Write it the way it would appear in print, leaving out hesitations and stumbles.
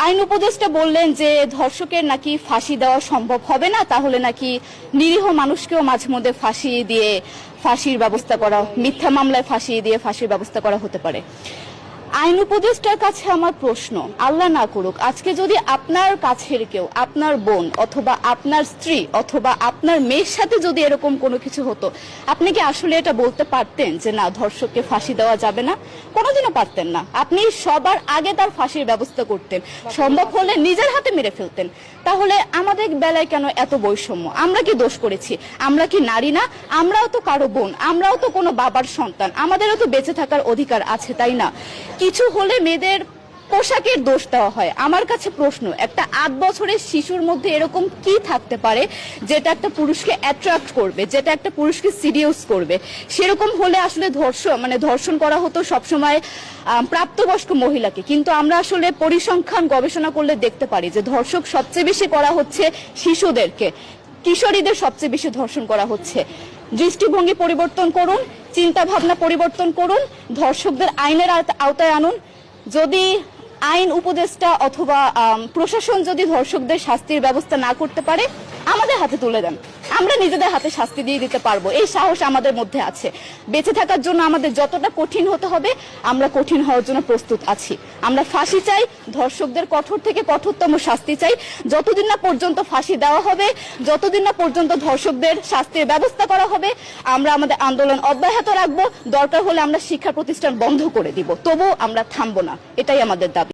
আইন উপদেষ্টা বললেন যে ধর্ষকের নাকি ফাঁসি দেওয়া সম্ভব হবে না, তাহলে নাকি নিরীহ মানুষকেও মাঝে মধ্যে ফাঁসিয়ে দিয়ে ফাঁসির ব্যবস্থা করা, মিথ্যা মামলায় ফাঁসিয়ে দিয়ে ফাঁসির ব্যবস্থা করা হতে পারে। আইন উপদেষ্টার কাছে আমার প্রশ্ন, আল্লাহ না করুক আজকে যদি আপনার কাছের কেউ, আপনার বোন অথবা আপনার স্ত্রী অথবা আপনার মেয়ের সাথে যদি এরকম কোনো কিছু হতো, আপনি কি আসলে এটা বলতে পারতেন যে না ধর্ষককে ফাঁসি দেওয়া যাবে না? কোনোদিনও পারতেন না। আপনি সবার আগে তার ফাঁসির ব্যবস্থা করতেন, সম্ভব হলে নিজের হাতে মেরে ফেলতেন। তাহলে আমাদের বেলায় কেন এত বৈষম্য? আমরা কি দোষ করেছি? আমরা কি নারী না? আমরাও তো কারো বোন, আমরাও তো কোনো বাবার সন্তান, আমাদেরও তো বেঁচে থাকার অধিকার আছে, তাই না? কিছু হলে মেয়েদের পোশাকের দোষ দেওয়া হয়। আমার কাছে প্রশ্ন, একটা 8 বছরের শিশুর মধ্যে এরকম কি থাকতে পারে যেটা একটা পুরুষকে অ্যাট্রাক্ট করবে, যেটা একটা পুরুষকে সিরিয়াস করবে? সেরকম হলে আসলে ধর্ষণ করা হতো সবসময় প্রাপ্তবয়স্ক মহিলাকে। কিন্তু আমরা আসলে পরিসংখ্যান গবেষণা করলে দেখতে পারি যে ধর্ষক সবচেয়ে বেশি করা হচ্ছে শিশুদেরকে, কিশোরীদের সবচেয়ে বেশি ধর্ষণ করা হচ্ছে। দৃষ্টিভঙ্গি পরিবর্তন করুন, চিন্তা ভাবনা পরিবর্তন করুন, ধর্ষকদের আইনের আওতায় আনুন। যদি আইন উপদেষ্টা অথবা প্রশাসন যদি ধর্ষকদের শাস্তির ব্যবস্থা না করতে পারে, আমাদের হাতে তুলে দেন, আমরা নিজেদের হাতে শাস্তি দিয়ে দিতে পারবো। এই সাহস আমাদের মধ্যে আছে। বেঁচে থাকার জন্য আমাদের যতটা কঠিন হতে হবে, আমরা কঠিন হওয়ার জন্য প্রস্তুত আছি। আমরা ফাঁসি চাই, ধর্ষকদের কঠোর থেকে কঠোরতম শাস্তি চাই। যতদিন না পর্যন্ত ফাঁসি দেওয়া হবে, যতদিন না পর্যন্ত ধর্ষকদের শাস্তির ব্যবস্থা করা হবে, আমরা আমাদের আন্দোলন অব্যাহত রাখবো। দরকার হলে আমরা শিক্ষা প্রতিষ্ঠান বন্ধ করে দিব, তবুও আমরা থামবো না। এটাই আমাদের দাবি।